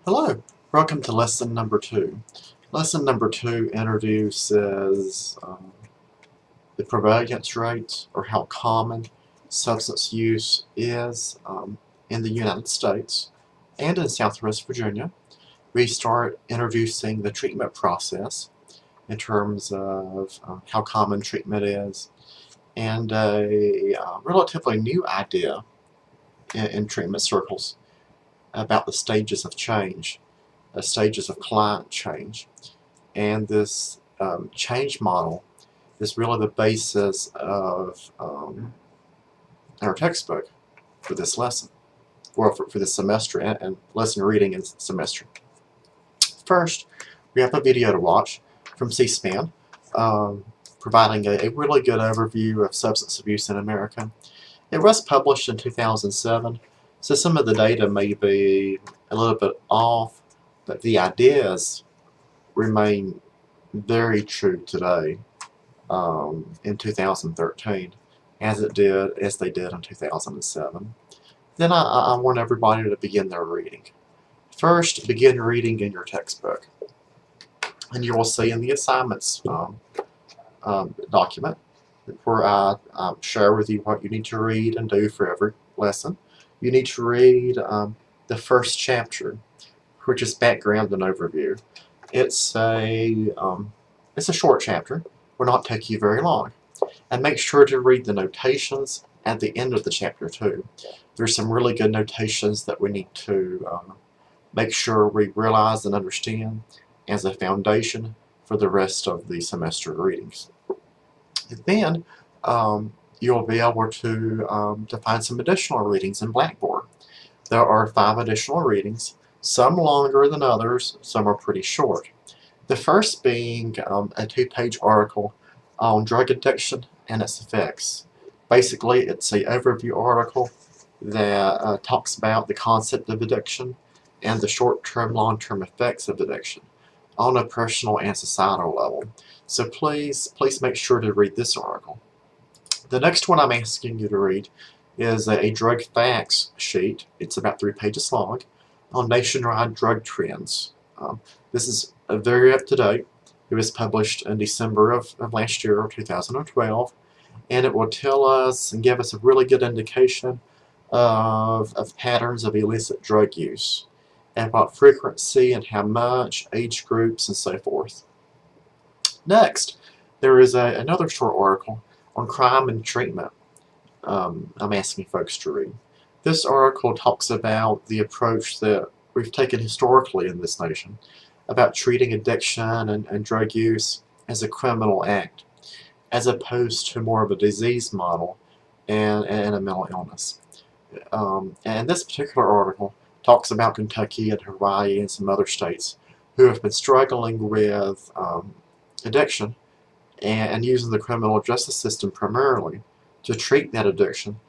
Hello, welcome to lesson number 2. Lesson number 2 introduces the prevalence rate, or how common substance use is in the United States and in Southwest Virginia. We start introducing the treatment process in terms of how common treatment is, and a relatively new idea in treatment circles about the stages of change, stages of climate change. And this change model is really the basis of our textbook for this lesson, or for this semester, and lesson reading in semester. First, we have a video to watch from C-SPAN, providing a really good overview of substance abuse in America. It was published in 2007, so some of the data may be a little bit off, but the ideas remain very true today in 2013, as they did in 2007. Then I want everybody to begin their reading. First, begin reading in your textbook, and you will see in the assignments document where I share with you what you need to read and do for every lesson. You need to read the first chapter, which is background and overview. It's a short chapter, will not take you very long. And make sure to read the notations at the end of the chapter too. There's some really good notations that we need to make sure we realize and understand as a foundation for the rest of the semester readings. And then you'll be able to find some additional readings in Blackboard. There are 5 additional readings, some longer than others, some are pretty short. The first being a 2-page article on drug addiction and its effects. Basically, it's an overview article that talks about the concept of addiction and the short-term, long-term effects of addiction on a personal and societal level. So please make sure to read this article. The next one I'm asking you to read is a drug facts sheet. It's about 3 pages long on nationwide drug trends. This is very up to date. It was published in December of last year, 2012, and it will tell us and give us a really good indication of patterns of illicit drug use, and about frequency and how much, age groups, and so forth. Next, there is another short article on crime and treatment I'm asking folks to read. This article talks about the approach that we've taken historically in this nation about treating addiction and drug use as a criminal act, as opposed to more of a disease model and a mental illness. And this particular article talks about Kentucky and Hawaii and some other states who have been struggling with addiction and using the criminal justice system primarily to treat that addiction,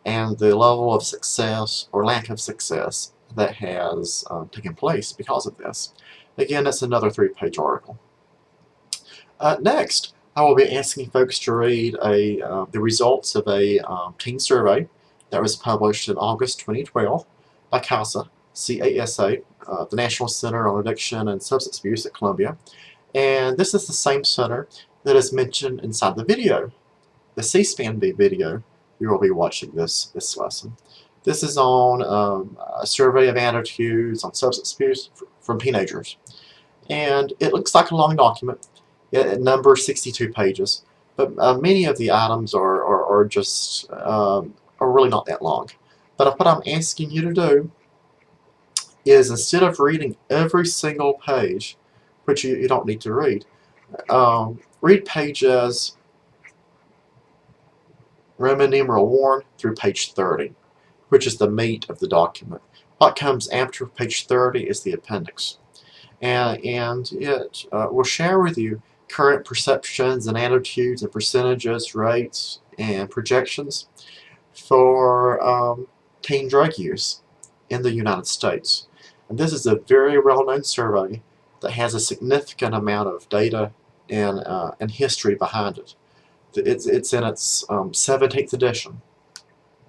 and the level of success or lack of success that has taken place because of this. Again, it's another 3-page article. Next, I will be asking folks to read the results of a teen survey that was published in August 2012 by CASA, C-A-S-A, the National Center on Addiction and Substance Abuse at Columbia. And this is the same center that is mentioned inside the video, the C-SPAN video you will be watching this lesson. This is on a survey of attitudes on substance abuse from teenagers. And it looks like a long document. It numbers 62 pages, but many of the items are just are really not that long. But what I'm asking you to do is, instead of reading every single page, which you don't need to read, read pages Roman numeral 1 through page 30, which is the meat of the document. What comes after page 30 is the appendix. And it will share with you current perceptions and attitudes and percentages, rates, and projections for teen drug use in the United States. And this is a very well-known survey that has a significant amount of data and history behind it. It's in its 17th edition.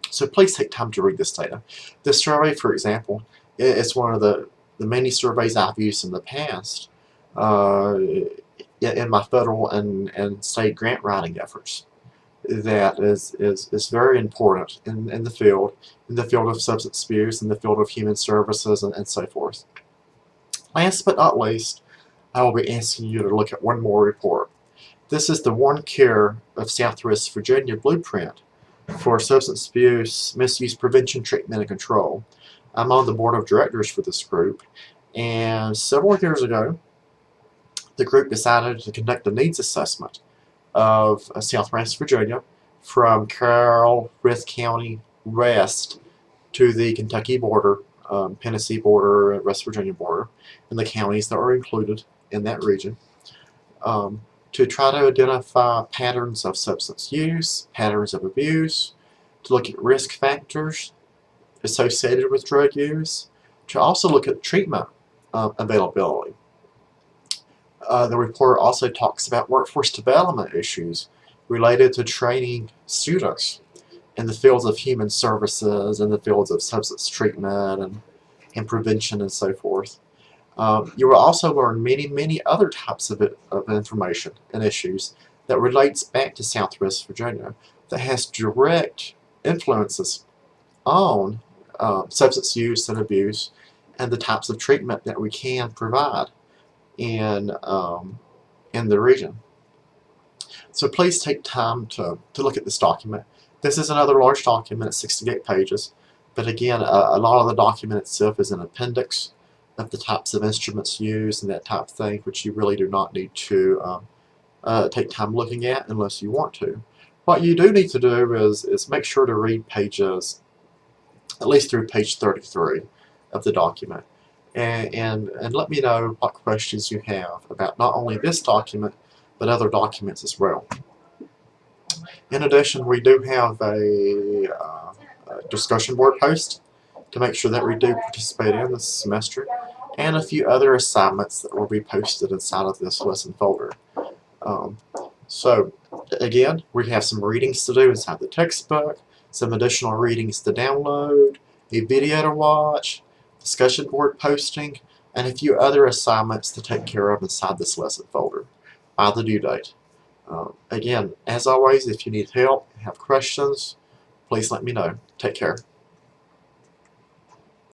So please take time to read this data. This survey, for example, is one of the the many surveys I've used in the past in my federal and state grant writing efforts. That is very important in the field of substance abuse, in the field of human services, and so forth. Last but not least, I will be asking you to look at one more report. This is the One Care of Southwest Virginia Blueprint for Substance Abuse, Misuse Prevention, Treatment, and Control. I'm on the board of directors for this group, and several years ago, the group decided to conduct a needs assessment of Southwest Virginia from Carroll, Frith County west to the Kentucky border, Tennessee border, West Virginia border, and the counties that are included in that region, to try to identify patterns of substance use, patterns of abuse, to look at risk factors associated with drug use, to also look at treatment availability. The report also talks about workforce development issues related to training students in the fields of human services, in the fields of substance treatment and prevention and so forth. You will also learn many other types of information and issues that relates back to Southwest Virginia that has direct influences on substance use and abuse and the types of treatment that we can provide in the region. So please take time to look at this document. This is another large document, it's 68 pages, but again, a lot of the document itself is an appendix of the types of instruments used and that type of thing, which you really do not need to take time looking at unless you want to. What you do need to do is make sure to read pages, at least through page 33 of the document, and let me know what questions you have about not only this document, but other documents as well. In addition, we do have a discussion board post to make sure that we do participate in this semester, and a few other assignments that will be posted inside of this lesson folder. So again, we have some readings to do inside the textbook, some additional readings to download, a video to watch, discussion board posting, and a few other assignments to take care of inside this lesson folder by the due date. Again, as always, if you need help, have questions, please let me know. Take care.